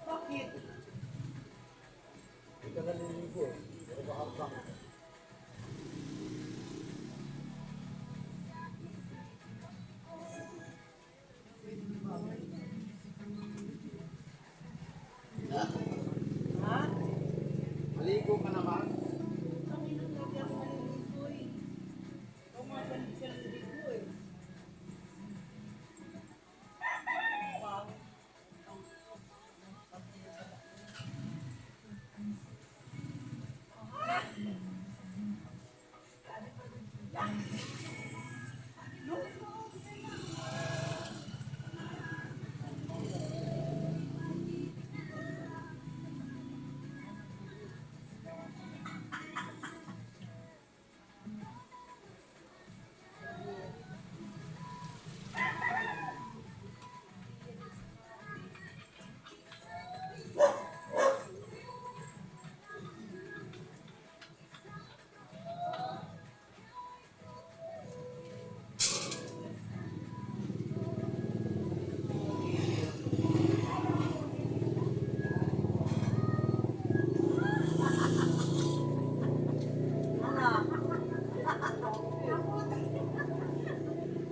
Bakit? Ito na niligo eh. Pero mahapang. Ha? Maligo ka naman? Ang inagabi ako maliligo eh. Kumabalik siya ng ligo eh.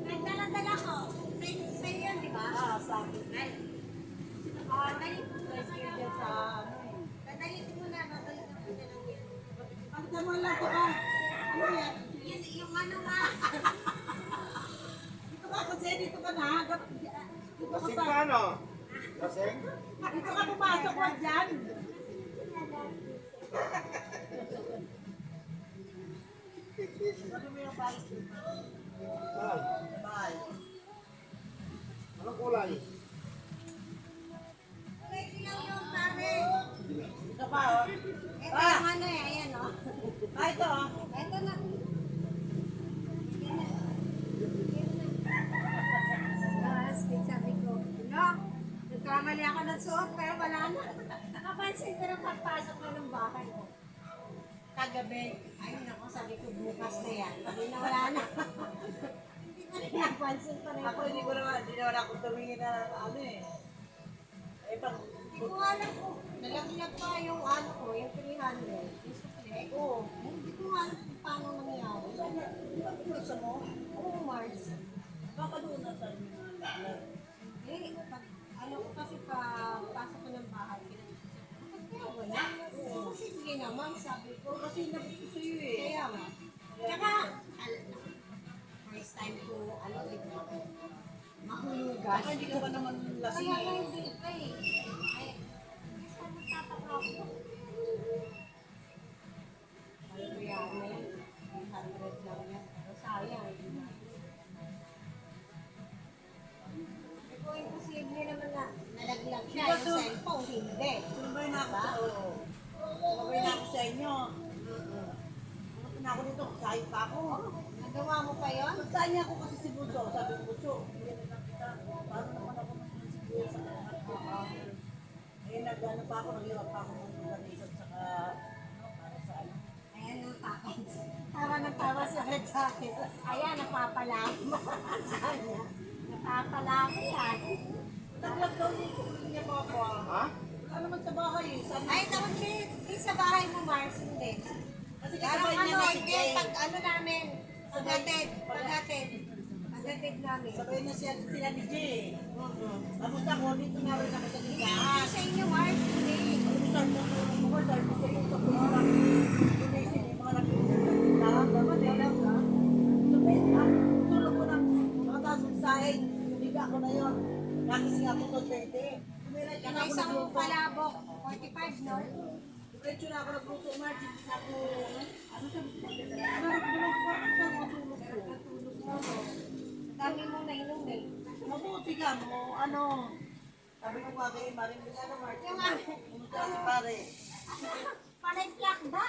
Nagdala-dala ko. Sa iyo, di ba? Sa akin. Dadalhin mo na, babalik ako na lang yan. Ang tama lang ko ka. Ano yan? Yung ano nga. Dito ka kasi, dito ka na. Dito ka Lasing sa... ka, no? Lasing? Dito ka pumasok ka dyan. Ano mo yung balik? Ay, Bye. anong kulay? Kulay dilaw yung pare. Ito pa, oh. Ito yung ano eh, ayan o. Ah, ito, oh. Ito na. Tapos, sabi ko, no, nagkamali ako ng suot, pero wala na. Nakapansin ko nung pagpasok ko ng bahay ko. Kagabi, ay naku, sabi ko bukas na yan. Hindi na wala na. Hindi ko rin napansin pa rin. Ako hindi naman ako tumingin na ano eh. Eh, pag... Hindi ko alam kung nalaglag pa yung ano ko, yung 300. Yung sukle. Oo. Hindi ko alam kung paano nangyari. Gusto mo? Oo, Mars. Baka doon na sa inyo. Eh, pag, ano ko kasi pa, pasok ko ng bahay, bakit kaya wala? Kasi sige naman, sabi ko. Kasi nabit ko sa'yo eh. Kaya nga. Tsaka, first time ko, ano, mahulugan. Baka hindi ka pa naman lasing Kaya nga eh. hindi pa eh. Ay, saan magtataka ako? Ano ko yan na yan? 300 lang yan. Pero sayang, hindi na. Ito, imposible naman na ba? Oo. Sabay na ako sa inyo. Ano na ako dito? Sayang pa ako. Nagawa mo pa yun? Saan niya ako kasi si Bunso? Sabi ko, Bunso, bigyan na lang kita. Paano naman ako ng sibuyas sa anak ko? Eh, nag-ano pa ako, nag-iwag pa ako ng kanisan saka, para sa ano. Ayan ang tapos. Tawa ng tawa si Red sa akin. Ayan, napapalaki mo. Sana. Napapalaki yan. Naglag daw yung sukulit niya pa ako. Ha? Wala naman sa bahay eh. Sabi Ay, naman di sa bahay mo, Mars, hindi. kasi Parang kasabay niya ano, na si hindi, Jay. pag ano namin, paghatid namin. Sabay na sila ni Jay. Tapos ako, dito na rin ako sa Hindi ligahan. sa inyo, Mars, hindi. Start na tulong mo, start na sa iyo sa Facebook. Tumisin yung mga nagtutulong. Dapat eh, alam ka. Sabay, tulong ko ng mga tasong sahig. Tumiga ko na yun. Nakising ako to 20. Tumiray ka na May ako isang nagluto. palabok, 45, no? Diretso na ako nagluto, Margie. Ako, ano sa nagtulog ko ako sa matulog ko. Dami mong nainom eh. Mabuti ka mo, ano. Sabi ko nga kay Maring Milano, Margie. Yung ano, Kumusta si pare? panay plakda.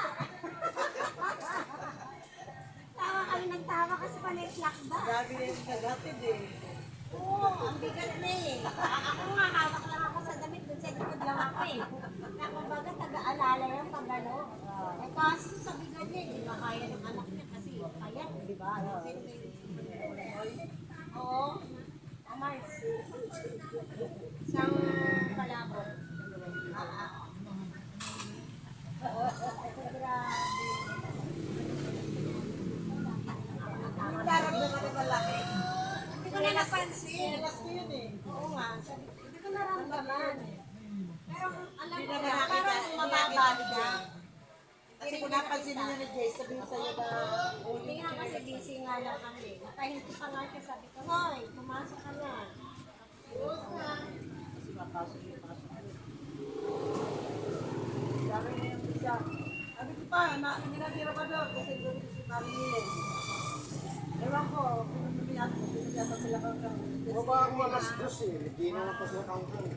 Tawa kami ng tawa kasi panay plakda. Grabe na yung nagatid eh. Oo, ang bigat na eh. Ako nga, hawak lang ako sa damit, dun sa likod lang ako eh. Na kumbaga, taga-alala yung pag ano. Eh kaso sa bigat niya, hindi ba kaya ng anak niya kasi payat, di ba? Oo. Ang Mars. Isang palabok. Grabe. Yung nararamdaman ko malaki. Hindi ko na napansin. Sinelas ko yun eh. Oo nga, hindi ko naramdaman. Pero alam Hindi ko naman na, nakita. parang mababa siya. Kasi kung napansin niya ni Jay, sabihin sa'yo na, Hindi nga kasi busy nga lang kami. Nakahinto pa nga siya, sabi ko, hoy, pumasok ka na. kasi mapasok yung pasok. Sabi niya yung isa. Sabi ko pa, hindi natira pa doon kasi doon si Marie. Ewan ko, pinagmiyatan sila kang Baba ako alas 2 eh. Hindi naman pa sila kangkong.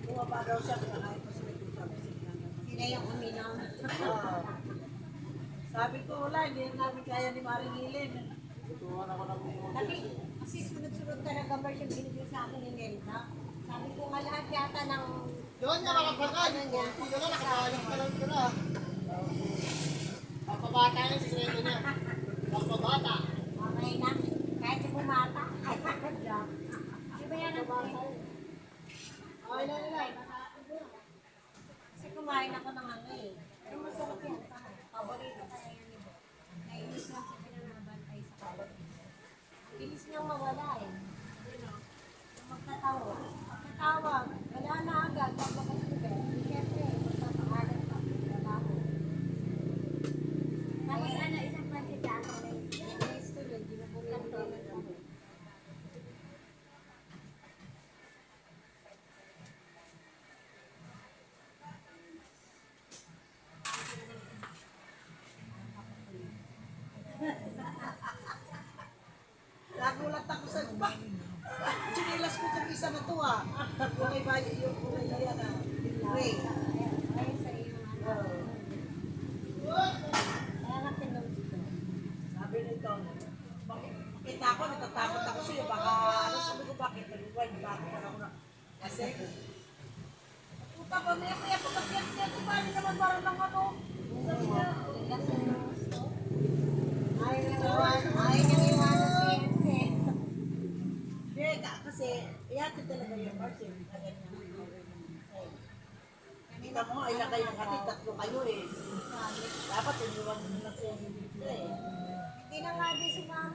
Bumaba daw siya, pinakain pa sila dito. Sila yung uminom. Sabi ko, wala, hindi namin kaya ni Maring Hilin. Tutuhan ako ng Kasi sunod-sunod talaga ba yung binigay sa akin ni Nelda. Sabi ko nga lahat yata ng... Doon niya makapagod. Ano niya? Hindi na nakakalim ka lang na. Papabata niya si Srego niya. Papabata. Okay na. Kahit yung bumata. Di ba yan ang point? Ay, na. Kasi kumain ako ng ano eh. Pero masarap yan. Paborito kaya yan eh. Nainis lang sa pinanabantay sa kalat. Ang bilis niyang mawala eh. Magtatawa. Magtatawag. Wala na agad. Magpapasugan. Siyempre, magpapangalan pa. Wala ko. Tapos ano, isang pansit sa akin na inis tuloy. Ginubukan to. Nagulat ako sa iba. Chinilas ko itong isa na to ah. Kulay ba yung kulay na yan ah. Gray. Ayun sa iyo. Kaya nga pinost ko. Sabi nito, makita ako, natatakot ako sa'yo. Baka, ano sabi ko, bakit? Nag-wind back ako na. Kasi, puta ba, maya ko mag-get-get. Paano naman parang lang ano? Sabi niya, Ayaw niyang iwanan si Ense. hindi, kasi, ihatid talaga yung parts eh. Kita mo, ay lakay ng hatid, tatlo kayo eh. Dapat iniwan mo na siya dito eh. Hindi na nga din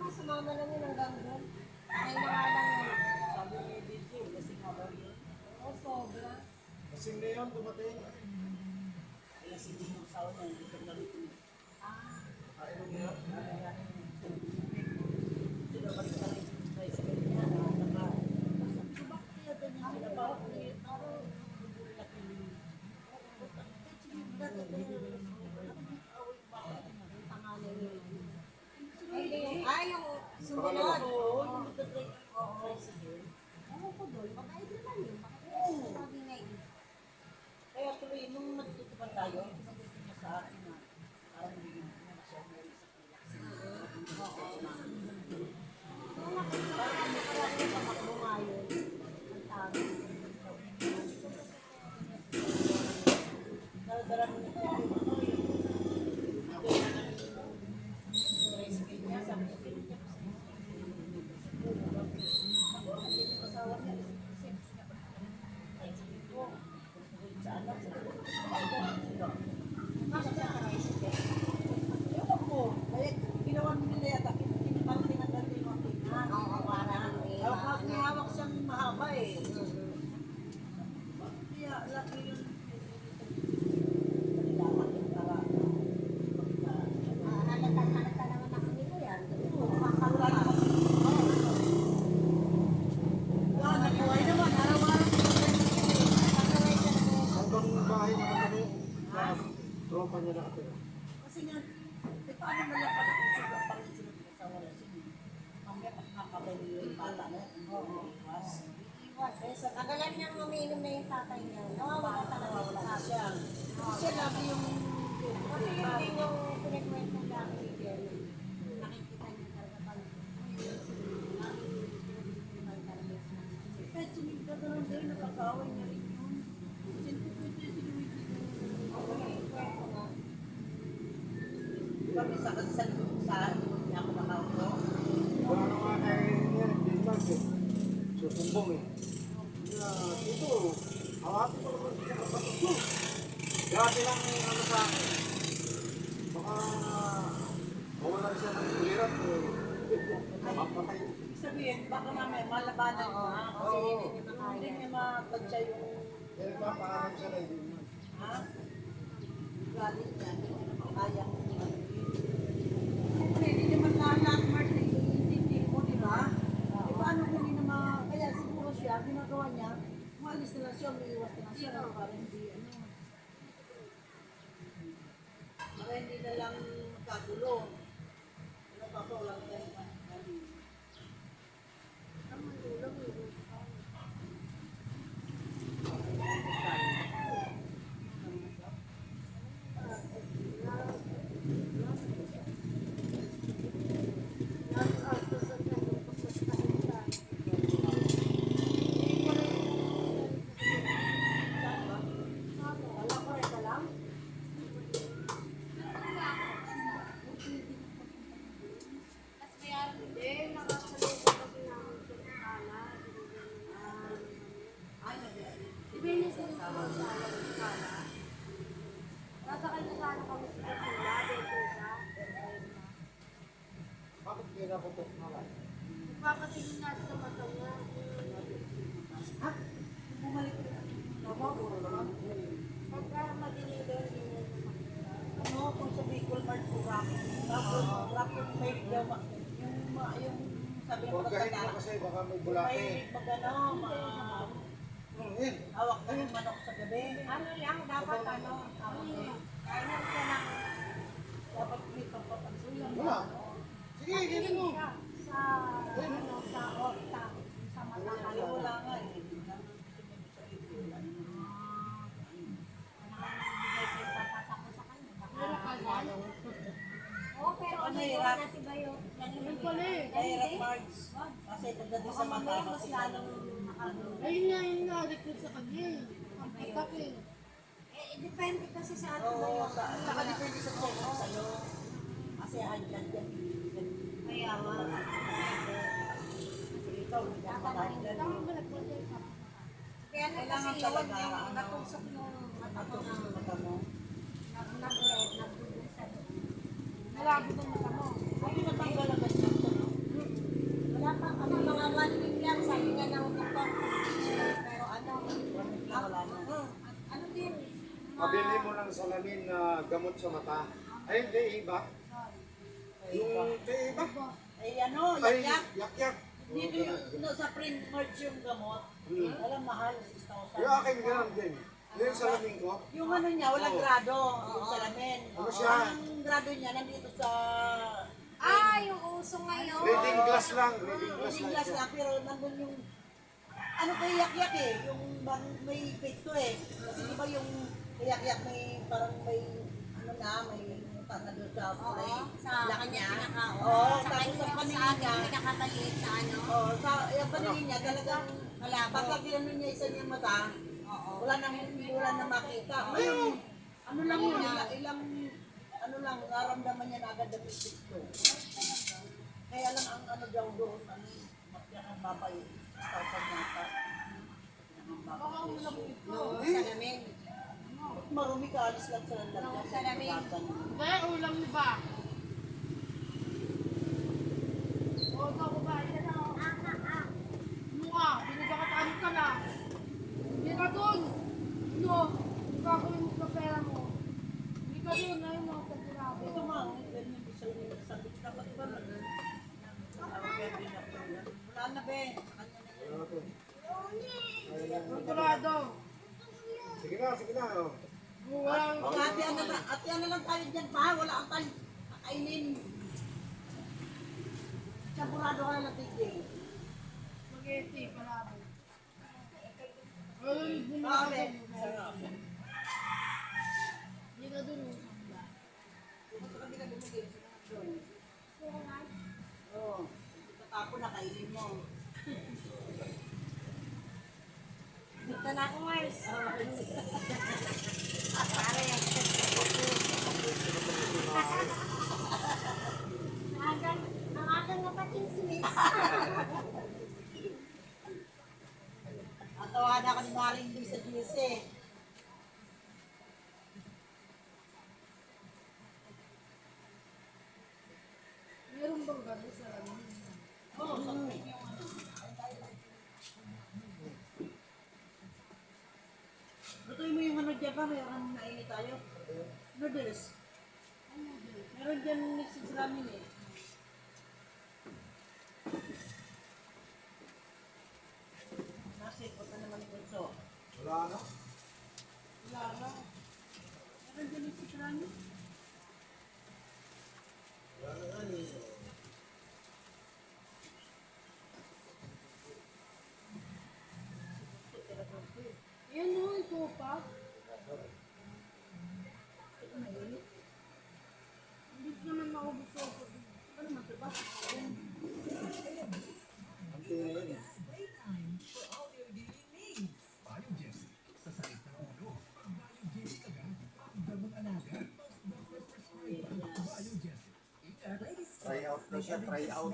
sumama lang yun hanggang doon. Ay na nga lang yun. Sabi ni DJ, kasi nga daw yun. Oh, sobra. Kasing na yun, dumating. Kaya si Dino sa una, hindi ko nalito. Kainom niya. Sila balik ka rin sa tricycle niya, naka. Sabi ko, bakit kaya ganyan sila ba? Parang, Pangalan yun. Ay, yung sumunod. oo, yung magdadrive. Tricycle. Ewan ko doon, baka ito lang yun. Baka ito sabi nga yun. Kaya tuloy, nung ba tayo? Sinagot niya sa akin na parang hindi na siya may sa Parang nakarami sa makbo ngayon. Ang tawag. Dala-dala mo nito yung ano yung recipe niya, sabi ko pinigyan ko sa yung asawa niya, sex niya. Ay, sabi ko, sa anak, Kasi siya ka-recipe. ewan ko, kaya ginawa nila yata, parang tinanggal nila yung tingnan. Oo, parang may Hawak may hawak siyang mahaba eh. Kaya laki yung kailangan yung para Halata naman ako nito yan. wala naman. Wala, nakuhay naman. Araw-araw Hanggang bahay naman kami, na tropa niya nakatira. kasi nga, paano na lang pala kung sila pa rin sila sa wala sila. Mamaya nakakabay yung bata na yan. Iwas. Kagalan niyang umiinom na yung tatay niya. Nawawala talaga yung Wala tatay. siya. Siya lagi yung Kasi yun din yung pinagkwento ng dami ni Jenny. Nakikita niya talaga pag kahit sumigda ka lang din, nakakaaway niya rin yun. Siyempre pwede kami sa likod niya ako nakaupo. Wala naman kay Denmark eh. Susumbong eh. Dito, hawatin ko naman siya kapatid ko. Dati lang ano sa akin. Baka mawala siya ng kulirat eh. Mapatay. Ibig sabihin, baka mamaya malabanan na kasi hindi niya matagsa yung Pero papaalam siya na hindi naman. ha? Galit niya, hindi niya naman kayang siyempre, hindi naman lahat Mark na iintindi mo, di ba? E paano kung hindi naman, kaya siguro siya, ginagawa niya, umalis na lang siya, umiiwas na lang siya, para hindi, para hindi na lang kagulo. Ano pa po, wala tayong Bakit kaya naputok na lang? Papatingin natin sa mata niya. ha? Bumalik na. Tama, puro naman. Pagka madilim daw, hindi niya Ano, kung sa Bicol Mart po rock yung may daw, yung sabi mo Huwag kahit mo kasi baka may bulate. may magano, Yun. awak na yung manok sa gabi. Ano lang, dapat ano, kainan siya ng Dapat may papapansulan. Wala. Sige, ganun mo. siya sa, ano, sa orta, sa mata. Ay, wala nga eh. Hindi naman sumunod sa ito. Wala naman. Oo, pero ano yun, Mahirap. natin ba yun? Yan Pala eh. Mahirap March. Kasi pagdating sa mata, mas kasi lalong Ayun nga yung nalikod sa kanya. Ang patak eh. depende kasi sa atin ba oo, yun. saka depende sa check up sa'yo. Kasi hagdan yan. Kaya nga. Kasi ikaw, hindi ka makahagdan. Tama ba nagpunta ka? Kaya na kasi Kailangan yun, talaga, yung ano, natusok yung mata mo Matusok ng sa mata mo. nag-red, nagbubusan. Malabo ng mata mo. Ay, natanggal agad yan sa'yo. Wala pa, ano, mga 1 week lang, sabi nga ng doktor. Pero ano, Wala na. ano din, Pabili mo ng salamin na gamot sa mata. Ay, hindi, iba. Yung kay iba. Ay, ano, Ay, yak-yak. yak-yak. Dito yung sa print merge yung gamot. Alam, mahal, 6,000. Yung akin ganun din. Yung salamin ko. Yung ano niya, walang grado. Yung salamin. Ano siya? Ang grado niya, nandito sa... yung uso ngayon. Reading glass lang. Reading glass Reading lang glass siya. lang, pero nandun yung... Ano kay yak-yak eh, yung may epekto eh. Kasi di ba yung iyak-iyak may parang may ano na, may tanga doon sa kulay. Oo, sa Laki kanya niya. pinaka, Oo, sa tapos kanya, ang sa paningin akin, niya. pinakabaliit sa ano. Oo, sa yung paningin niya talagang Malabo. pagka ano niya isa niya mata, Oo. wala nang makita. Ngayon, ano lang yun, ilang ano lang, naramdaman niya na agad ang epekto. Kaya lang ang ano daw doon, ano, ang babay, tawag nata. Baka ulam ito. No, salamin. Marumi ka, alis lang sa lalagyan. Salamin. Hindi, ulam ni ba? O, ikaw ba? Yan o. Ano ka? Binigyan ka na. Hindi ka dun. Ano? Gagawin mo sa pera mo. Hindi ka dun. Ayun o, pagkirabi. Ito nga, ganyan din sa inyo. Sabi ko dapat ba na? Wala na be. Sa kanya na yun. Ano to? Sigurado. Sige na. Oh. Walang Ate, ano lang tayo dyan pa? Wala ang tayo kakainin. Sigurado ka na lang, TJ. spaghetti. Palabo. Ayun, hindi na Bakit? ka dun. Hindi ka dun. Gusto ka nila bumigay sa mga doon. Oo. Tatapon na kainin mo. Dito na ako, Mars. Pare. Ang agang napating sinis. Natawanan ako ni Maring Lee sa GC. Meron bang gabi sa amin? Oo, sa yung ano. Lutuin mo yung ano dyan ba? Mayroon nainit tayo. Noodles. Meron dyan mixed ramen eh. Nasi, punta naman ni Bunso. Wala na. Wala na. Meron dyan mixed ramen. Wala na nga eh. Yan o, ito pa. Hindi naman maubos ako. Ano man ito ba? Ang tingin na yun eh. Try out na siya, try out.